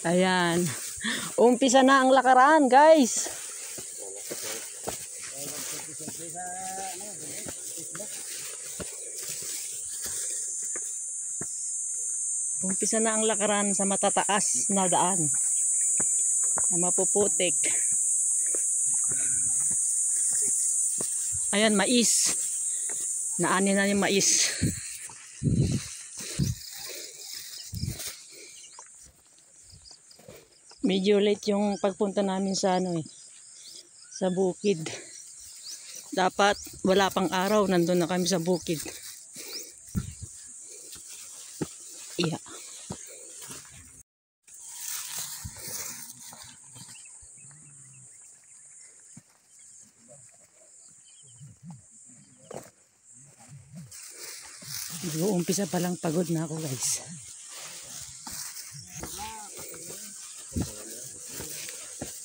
Ayan. Umpisa na ang lakaran, guys. Umpisa na ang lakaran sa matataas na daan. Na mapuputik. Ayan, mais. Naani na yung mais. Medyo late yung pagpunta namin sa sa bukid. Dapat wala pang araw, nandun na kami sa bukid. Yeah. Umpisa pa lang pagod na ako, guys.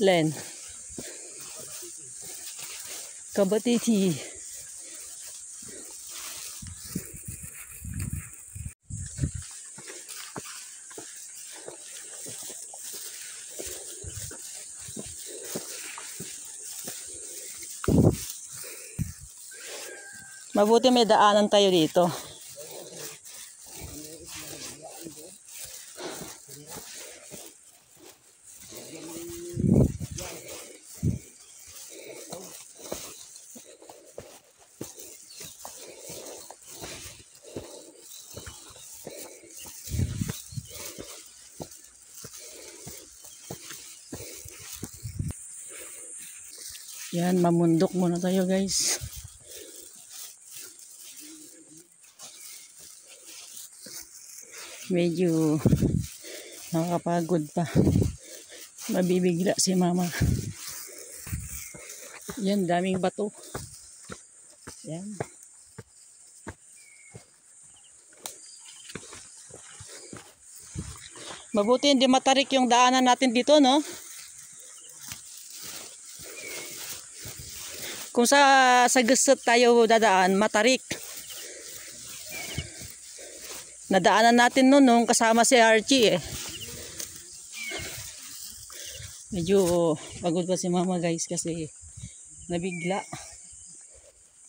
Len. Kabatiti. Mabuti may daanan tayo dito. Yan, mamundok muna tayo, guys. Medyo nakakapagod pa. Mabibigla si mama. Yan, daming bato. Yan. Mabuti hindi matarik yung daanan natin dito, no? Kung sa gusot tayo dadaan, matarik. Nadaanan natin noon nung kasama si Archie eh. Medyo pagod pa si mama, guys, kasi nabigla.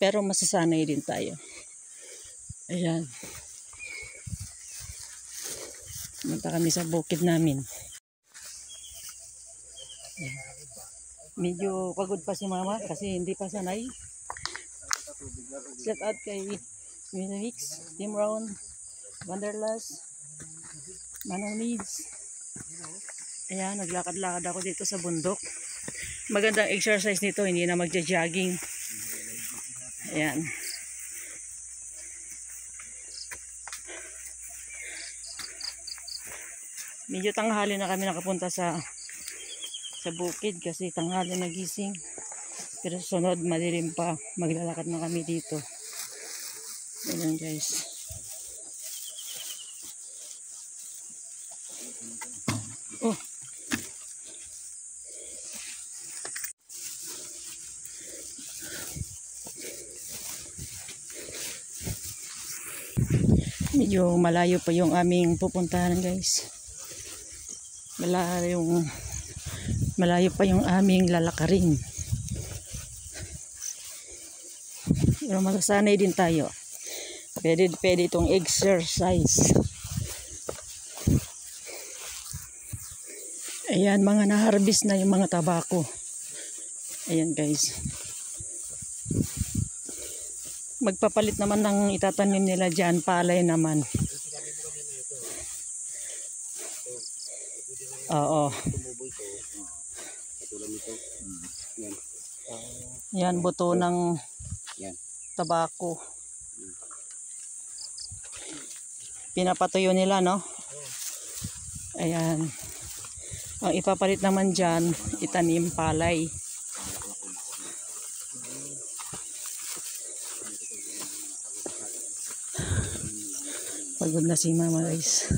Pero masasanay din tayo. Ayan. Punta kami sa bukid namin. Ayan. Medyo pagod pa si mama kasi hindi pa sanay. Shout out kay Minamix, Team Round, Wanderlust, Manong Needs. Ayan, naglakad-lakad ako dito sa bundok. Magandang exercise nito, hindi na magja-jogging. Ayan. Medyo tanghali na kami nakapunta sa bukid kasi tanghali nagising. Pero sunod madilim pa, maglalakad na kami dito. Ayan, guys. Oh. Medyo malayo pa yung aming pupuntahan, guys. Malayo pa yung aming lalakarin. Pero masasanay din tayo. Pwede itong exercise. Ayan, mga na-harvest na yung mga tabako. Ayan, guys. Magpapalit naman ng itatanim nila dyan. Palay naman. Oo. Yan, buto ng tabako. Pinapatuyo nila, no? Ayan. Ang ipapalit naman dyan, itanim palay. Pagod na si mama, guys.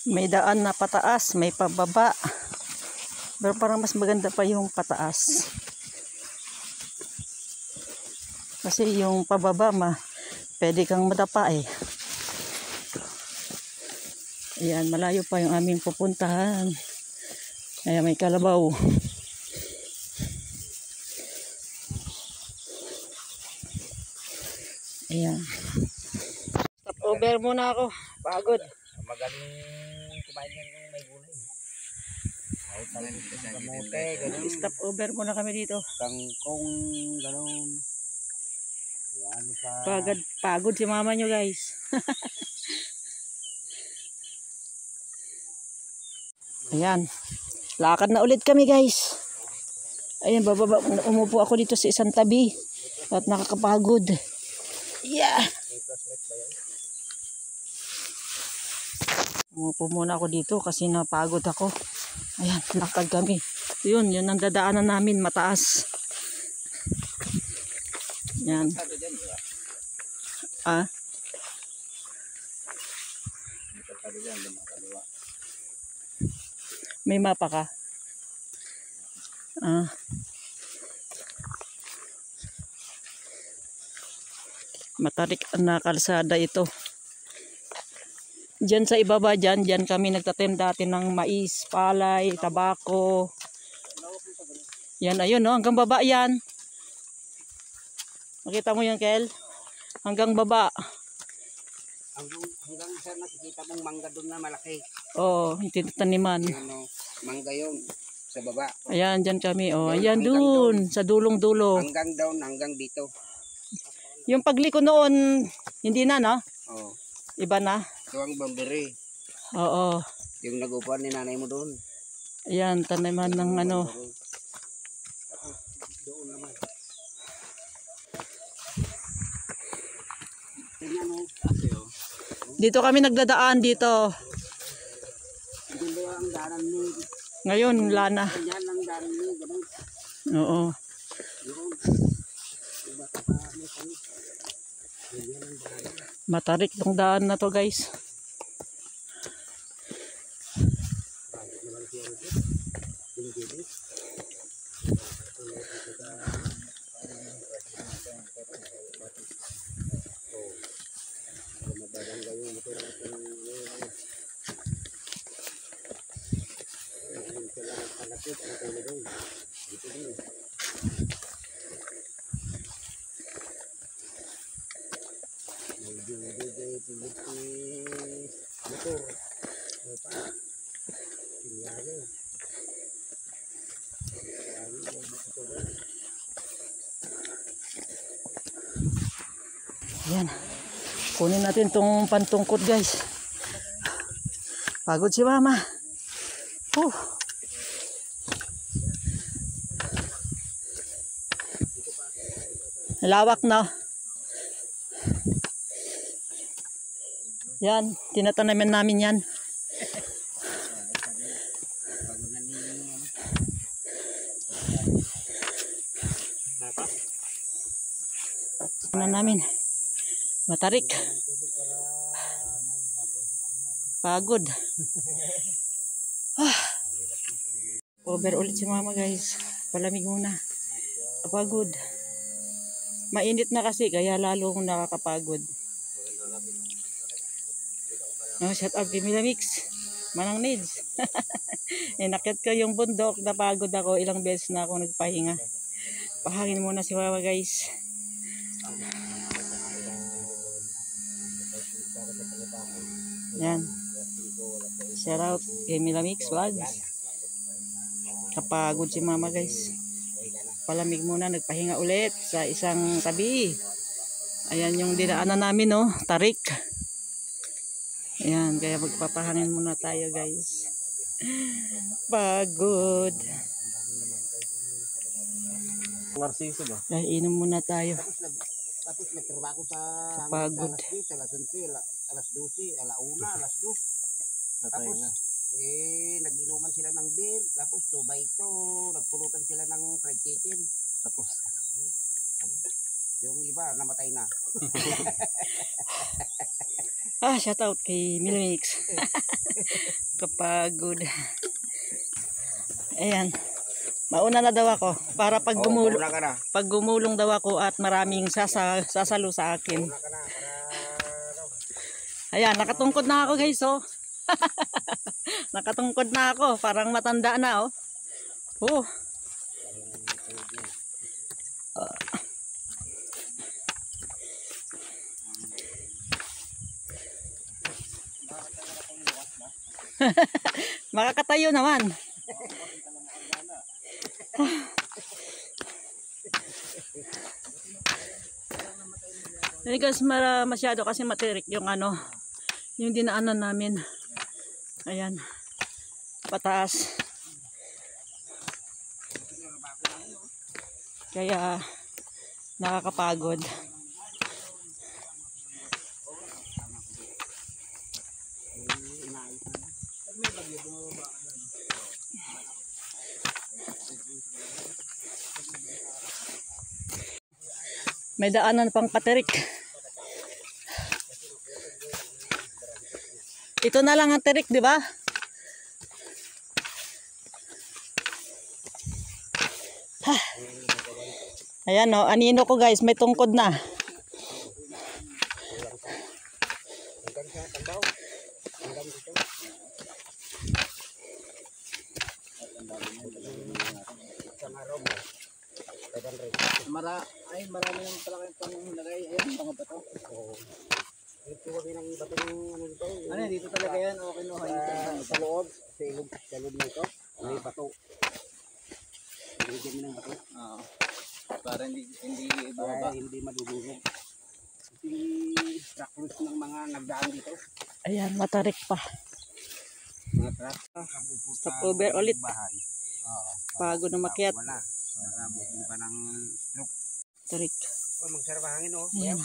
May daan na pataas, may pababa. Pero parang mas maganda pa yung pataas. Kasi yung pababa, pwede kang madapa eh. Ayan, malayo pa yung aming pupuntahan. Ayan, may kalabaw. Ayan. Stop over muna ako. Pagod. Magaling kumain yan ng may gulay. Kahit kamote, ganun. Stop over muna kami dito. Kangkong, ganun. Yan sa... Pagod si mama nyo guys. Ayan. Lakad na ulit kami guys. Ayan, bababa. Umupo ako dito sa isang tabi. At nakakapagod. Yeah. Umupo muna ako dito kasi napagod ako. Ayan, lakad kami. Yun ang dadaanan namin, mataas. Yan. Ah? May mapa ka? Ah. Matarik na kalsada ito. Diyan sa ibaba, diyan kami nagtatim dati ng mais, palay, tabako. Yan, ayun, no? Hanggang baba yan. Makita mo yan, Kel? Hanggang baba. Hanggang sa nakikita mong mangga doon na malaki. Oo, tinataniman. Ano, mangga yun sa baba. Ayan, diyan kami. Oh, ayan doon, sa dulong-dulo. Hanggang down, hanggang dito. Yung pagliko noon, hindi na, no? Oo. Iba na. Ito ang boundary. Oo. Yung nagupuan ni nanay mo doon. Ayan, taniman ng ano. Doon naman. Tingnan mo. Kasi oh. Dito kami nagdadaan dito. Hindi ba ang daran ni... Ngayon, wala na. Yan ang daran ni. Ganun. Oo. Yun. Iba ka pa may panis. Yan ang daran. Matarik tong daan na to guys. Ayan. Kunin natin tong pantungkot guys. Pagod si mama. Lawak na. Yan, tinatanaman namin yan. Na namin. Matarik. Pagod. Over ulit si mama guys. Palamig muna. Pagod. Mainit na kasi kaya lalong nakakapagod. Shout out kay Milamix. Manang needs. Nakit ko yung bundok. Napagod ako. Ilang beses na ako nagpahinga. Pahangin muna si mama guys. Yan. Shout out kay Milamix Vlogs. Kapagod si mama guys. Palamig muna, nagpahinga ulit sa isang tabi. Ayan yung dinaanan namin, no? Tarik. Ayan, kaya magpapahangin muna tayo guys. Pagod. Narciso ba? Kaya inom muna tayo. Tapos nagtrabaho sa Pagod. alas 11, alas 12, alas 1, alas 2. Tapos naginuman sila ng beer, tapos 2 by 2, nagpulutan sila ng fried chicken. Tapos yung iba namatay na. Shout out kay Milamix. Kapagod. Ayan. Mauna na daw ako para pag Oo, gumulong, mauna ka na. pag gumulong daw ako at maraming sasalo sa akin. Mauna ka na para... Ayan, nakatungkod na ako guys, oh. Nakatungkod na ako, parang matanda na, oh. Oh. Makakatayo naman. Hindi guys, masyado kasi matirik yung ano, yung dinaanan namin. Ayan, pataas. Kaya nakakapagod. May daanan pang patirik. Ito na lang ang tirik, di ba? Ayan o, anino ko guys, may tungkod na. Marami yung pala kayong panglagay. Ayan, mga bato. Dito kami ng bato ng ano dito. Ano, dito talaga yan. Okay, no. Sa loob. Sa loob nito. May bato. Bigyan mo ng bato. Oo. Para hindi bumaba. Hindi madudugog. Kasi trackload ng mga nagdaan dito. Ayan, matarik pa. Mga truck. Stop over ulit. Pagod na makiat. Wala. Bukin pa ng stroke. Tarik. Magsarap hangin o. Ayan.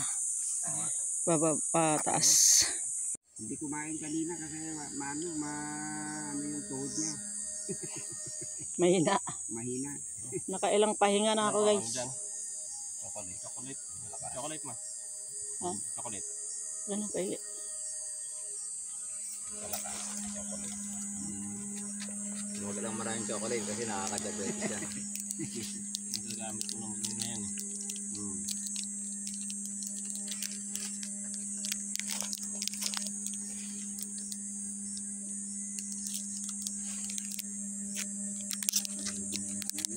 Baba pataas. Hindi kumain kanina kasi ano yung tuhod niya. Mahina. Mahina. Nakailang pahinga na ako guys. Chocolate ma. Ha? Chocolate. Ano pili? Huwag lang maraming chocolate kasi nakaka-diabetes siya. Gagamit mo naman yun na yan.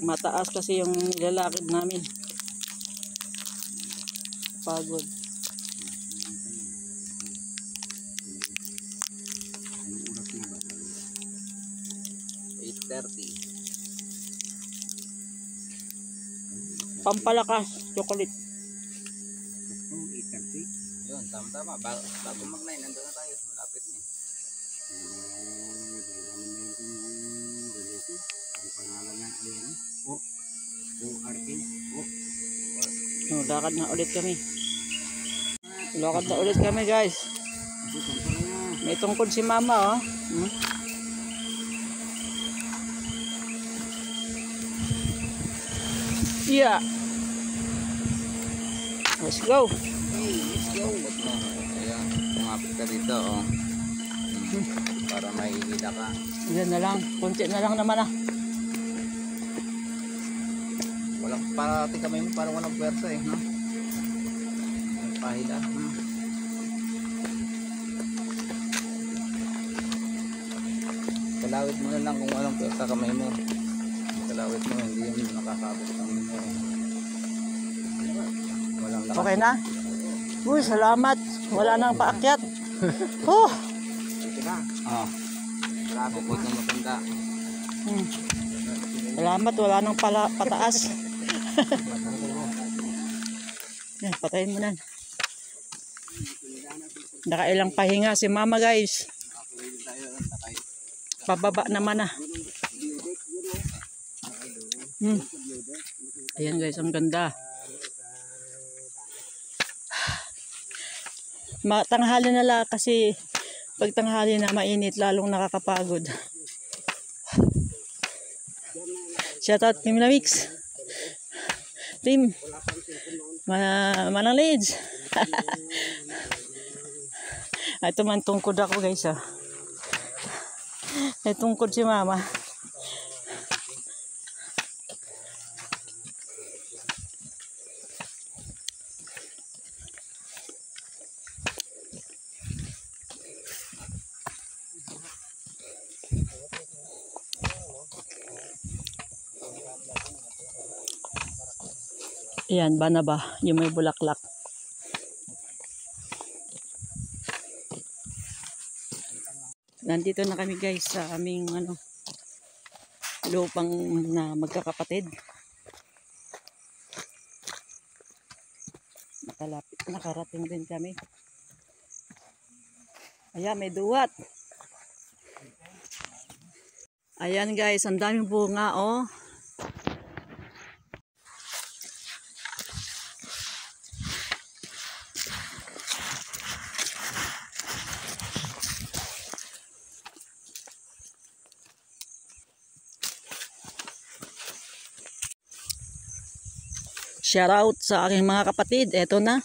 Mataas kasi yung nilalakid namin. Pagod. Anong oras na ba? 8:30. Pampalakas, chocolate. 8:30. Yun, tama. Bago mag-9, nandun na tayo. Malapit na eh. Ang pangalan na ayan. O-R-A. Lakad na ulit kami. Lakad na ulit kami guys. May tungkod si mama oh. Yeah. Let's go. Let's go. Ayan, kumapit ka dito oh. Para maihila ka. Yan na lang. Kunti na lang naman ah. Walang parati kamay mo parang walang pwersa eh. No? Pahila. Kalawit mo na lang kung walang pwersa kamay mo. Kalawit mo hindi yun nakakabot ng mo. Walang lakas. Okay na? Uy, salamat. Wala nang paakyat. Oh. Ito na. Oh. Bukod ng matanda. Salamat, wala nang pataas. Yan, patayin mo na. Nakailang pahinga si mama guys. Pababa naman ah. Ayan guys, ang ganda. Matanghali na lang kasi pag tanghali na mainit lalong nakakapagod. Shoutout Team Lamix. Team Manang Leeds. Ito man tungkod ako guys ah. May tungkod si mama. Ayan, banaba. Yung may bulaklak. Nandito na kami guys sa aming lupang na magkakapatid. Nakarating din kami. Ayan, may duwat. Ayan guys, ang daming bunga oh. Shout out sa aking mga kapatid. Eto na.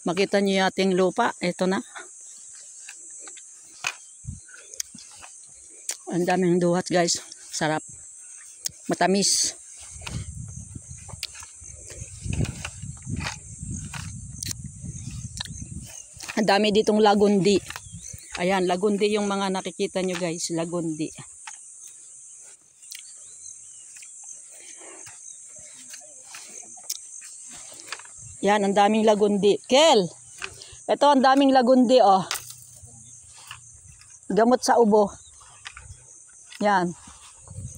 Makita niyo yung ating lupa. Eto na. Ang daming duhat guys. Sarap. Matamis. Ang dami ditong lagundi. Ayan, lagundi yung mga nakikita nyo guys. Lagundi. Yan, ang daming lagundi. Kel! Ito, ang daming lagundi, oh. Gamot sa ubo. Yan.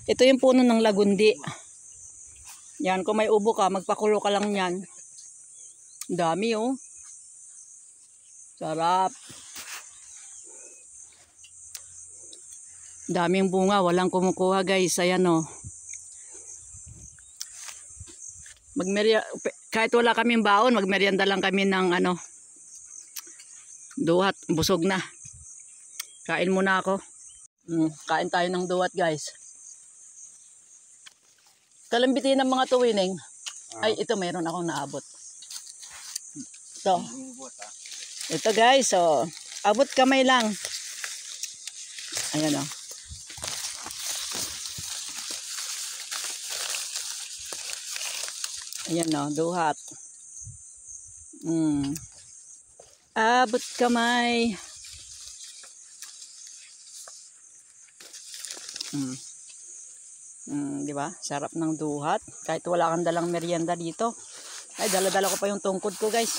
Ito yung puno ng lagundi. Yan, kung may ubo ka, magpakulo ka lang yan. Dami, oh. Sarap. Daming bunga, walang kumukuha, guys. Ayan, oh. Kahit wala kaming baon, magmerienda lang kami ng duhat. Busog na. Kain muna ako. Kain tayo ng duhat guys. Kalambitin ng mga tuwining. Ay, ito mayroon akong naabot. Ito. Ito guys, so abot kamay lang. Ayan o. Ayan o, duhat. Abot kamay. Di ba? Sarap ng duhat. Kahit wala kang dalang merienda dito. Ay, dala-dala ko pa yung tungkod ko guys.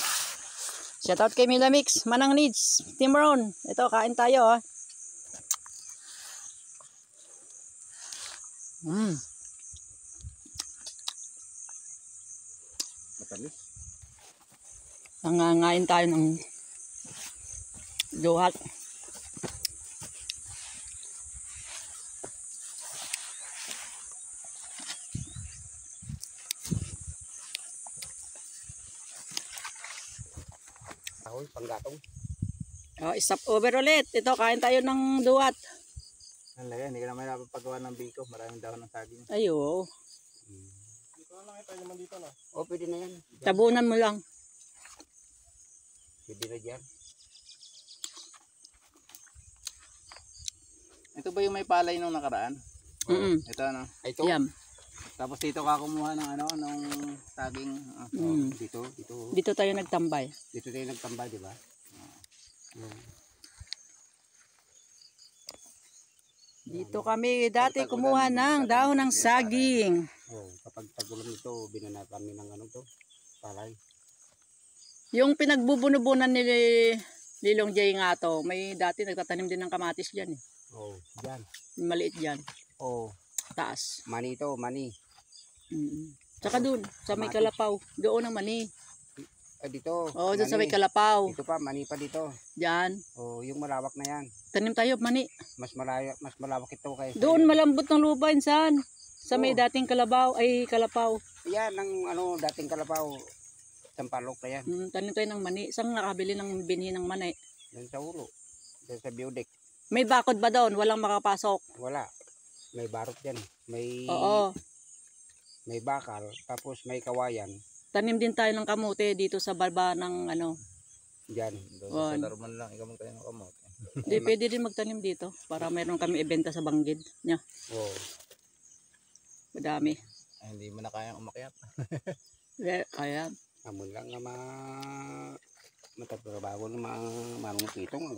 Shoutout kay Mila Mix, Manang Needs, Team Ron. Ito, kain tayo ha. Matamis. Nangangain tayo ng duhat. Ahoy, panggatong. Oh, stop over ulit. Ito, kain tayo ng duhat. Ang lagay, hindi ka naman napapagawa ng biko. Maraming dahon ng saging. Ay, oo. Dito na lang ito naman dito na. O, pwede na yan. Tabunan mo lang. Pwede na dyan. Ito ba yung may palay nung nakaraan? Ito ano? Ito? Yan. Tapos dito ka kumuha ng ng saging. Dito. Dito tayo nagtambay. Dito tayo nagtambay, di ba? Dito kami dati kumuha ng dahon ng saging. Kapag tagulan ito, binana kami ng to, palay. Yung pinagbubunubunan ni Lilong J nga to, may dati nagtatanim din ng kamatis dyan eh. Dyan. Maliit dyan. Taas. Mani ito, mani. Tsaka dun, sa may Kalapaw. Doon ang mani. Dito. Oo, dun sa may Kalapaw. Dito pa, mani pa dito. Dyan. Yung malawak na yan. Tanim tayo, mani. Mas malawak ito kaysa. Doon, malambot ng lupa, insan. Sa may dating Kalapaw. Yan, ang dating Kalapaw. Sampalok na yan. Tanim tayo ng mani. Saan nakabili ng binhi ng mani? Yan sa ulo. Yan sa biodek. May bakod ba doon? Walang makapasok? Wala. May barot yan. Oo. May bakal. Tapos may kawayan. Tanim din tayo ng kamote dito sa baba ng Diyan. Sa Darman lang, ikaw magtayo ng kamote. Hindi, pwede din magtanim dito para meron kami ibenta sa Banggid. Nya. Madami. Ay, hindi mo na kayang umakyat. Kaya. Amon lang nga matatrabaho ng mga manong pitong.